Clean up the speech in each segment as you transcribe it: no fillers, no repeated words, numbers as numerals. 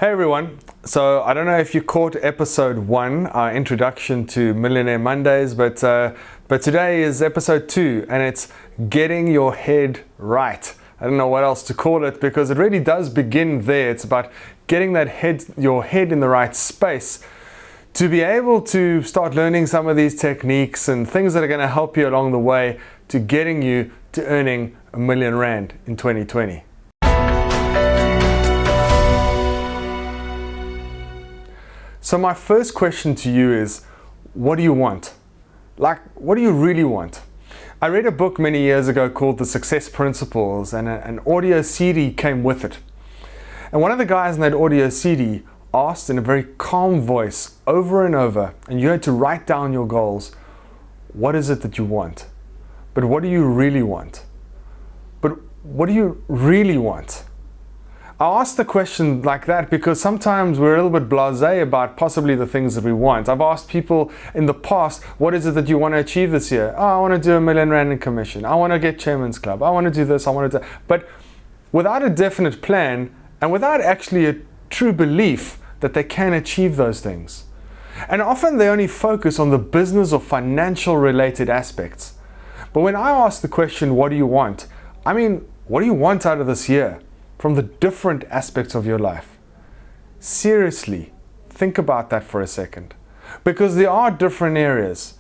Hey everyone, so I don't know if you caught episode 1, our introduction to Millionaire Mondays, but today is episode 2 and it's getting your head right. I don't know what else to call it because it really does begin there. It's about getting your head in the right space to be able to start learning some of these techniques and things that are going to help you along the way to getting you to earning R1 million in 2020. So my first question to you is, what do you want? Like, what do you really want? I read a book many years ago called The Success Principles, and an audio CD came with it. And one of the guys in that audio CD asked in a very calm voice over and over, and you had to write down your goals, what is it that you want? But what do you really want? But what do you really want? I asked the question like that because sometimes we're a little bit blasé about possibly the things that we want. I've asked people in the past, what is it that you want to achieve this year? Oh, I want to do R1 million in commission. I want to get Chairman's Club. I want to do this. I want to do... But without a definite plan and without actually a true belief that they can achieve those things. And often they only focus on the business or financial related aspects. But when I ask the question, what do you want? I mean, what do you want out of this year? From the different aspects of your life. Seriously, think about that for a second. Because there are different areas.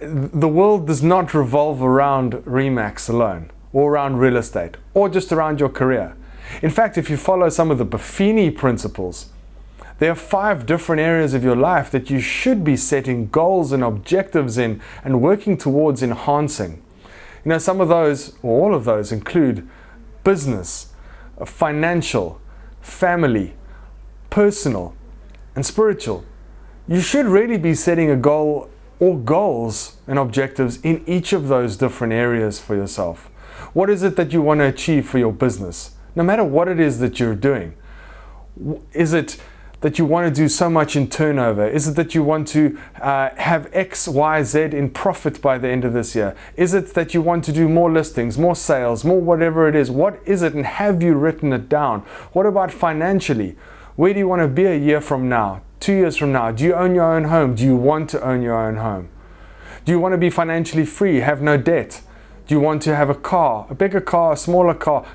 The world does not revolve around Remax alone, or around real estate, or just around your career. In fact, if you follow some of the Buffini principles, there are 5 different areas of your life that you should be setting goals and objectives in and working towards enhancing. You know, some of those, or all of those, include business, financial, family, personal, and spiritual. You should really be setting a goal or goals and objectives in each of those different areas for yourself. What is it that you want to achieve for your business? No matter what it is that you're doing. Is it that you want to do so much in turnover? Is it that you want to have X, Y, Z in profit by the end of this year? Is it that you want to do more listings, more sales, more whatever it is? What is it, and have you written it down? What about financially? Where do you want to be a year from now, 2 years from now? Do you own your own home? Do you want to own your own home? Do you want to be financially free, have no debt? Do you want to have a car, a bigger car, a smaller car?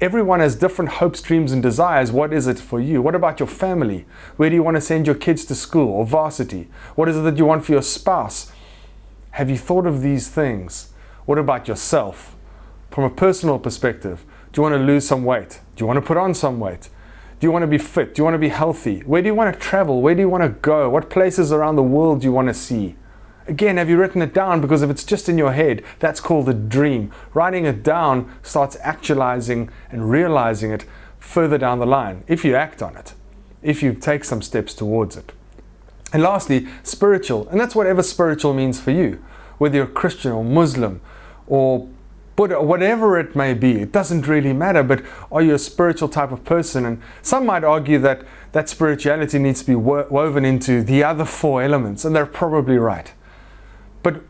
Everyone has different hopes, dreams, and desires. What is it for you? What about your family? Where do you want to send your kids to school or varsity? What is it that you want for your spouse? Have you thought of these things? What about yourself? From a personal perspective, do you want to lose some weight? Do you want to put on some weight? Do you want to be fit? Do you want to be healthy? Where do you want to travel? Where do you want to go? What places around the world do you want to see? Again, have you written it down? Because if it's just in your head, that's called a dream. Writing it down starts actualizing and realizing it further down the line, if you act on it, if you take some steps towards it. And lastly, spiritual. And that's whatever spiritual means for you, whether you're Christian or Muslim or Buddha, whatever it may be. It doesn't really matter, but are you a spiritual type of person? And some might argue that that spirituality needs to be woven into the other 4 elements, and they're probably right. But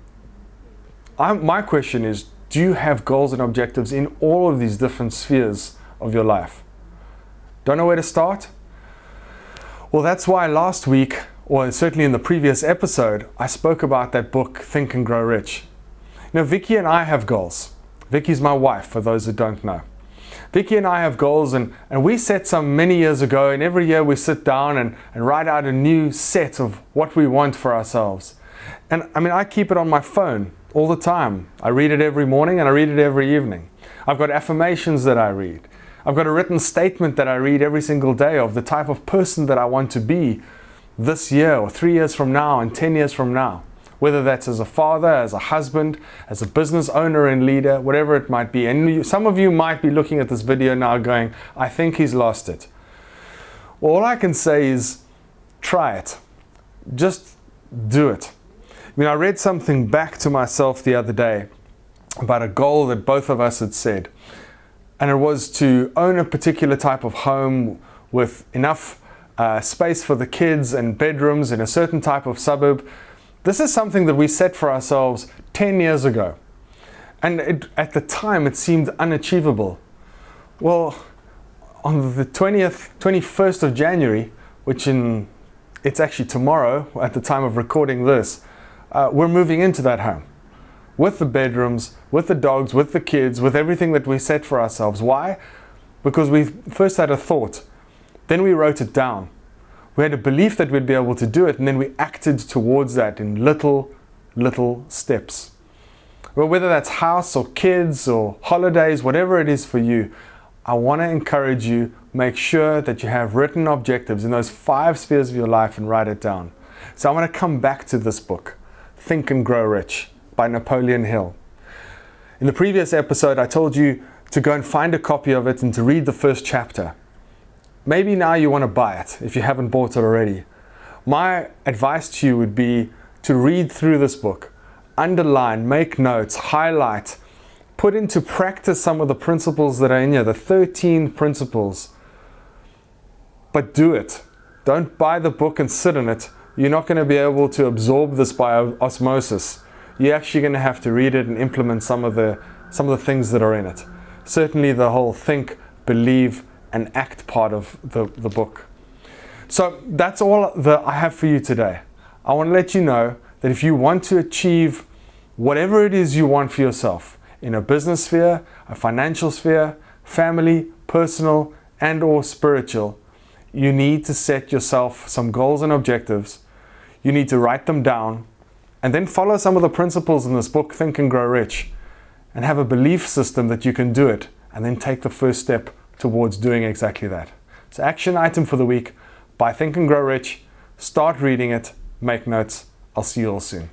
my question is, do you have goals and objectives in all of these different spheres of your life? Don't know where to start? Well, that's why last week, or certainly in the previous episode, I spoke about that book, Think and Grow Rich. You know, Vicky and I have goals. Vicky's my wife, for those that don't know. Vicky and I have goals, and we set some many years ago, and every year we sit down and write out a new set of what we want for ourselves. And I mean, I keep it on my phone all the time. I read it every morning and I read it every evening. I've got affirmations that I read. I've got a written statement that I read every single day of the type of person that I want to be this year or 3 years from now and 10 years from now. Whether that's as a father, as a husband, as a business owner and leader, whatever it might be. And some of you might be looking at this video now going, I think he's lost it. Well, all I can say is try it. Just do it. I mean, I read something back to myself the other day about a goal that both of us had said. And it was to own a particular type of home with enough space for the kids and bedrooms in a certain type of suburb. This is something that we set for ourselves 10 years ago. And at the time, it seemed unachievable. Well, on the 21st of January, it's actually tomorrow at the time of recording this, we're moving into that home. With the bedrooms, with the dogs, with the kids, with everything that we set for ourselves. Why? Because we first had a thought, then we wrote it down. We had a belief that we'd be able to do it, and then we acted towards that in little steps. Well, whether that's house or kids or holidays, whatever it is for you, I want to encourage you, make sure that you have written objectives in those 5 spheres of your life and write it down. So I want to come back to this book, Think and Grow Rich by Napoleon Hill. In the previous episode, I told you to go and find a copy of it and to read the first chapter. Maybe now you want to buy it if you haven't bought it already. My advice to you would be to read through this book, underline, make notes, highlight, put into practice some of the principles that are in here, the 13 principles. But do it. Don't buy the book and sit in it. You're not going to be able to absorb this by osmosis. You're actually going to have to read it and implement some of the things that are in it. Certainly the whole think, believe, and act part of the book. So that's all that I have for you today. I want to let you know that if you want to achieve whatever it is you want for yourself, in a business sphere, a financial sphere, family, personal, and or spiritual, you need to set yourself some goals and objectives. You need to write them down and then follow some of the principles in this book, Think and Grow Rich, and have a belief system that you can do it, and then take the first step towards doing exactly that. So action item for the week, buy Think and Grow Rich, start reading it, make notes. I'll see you all soon.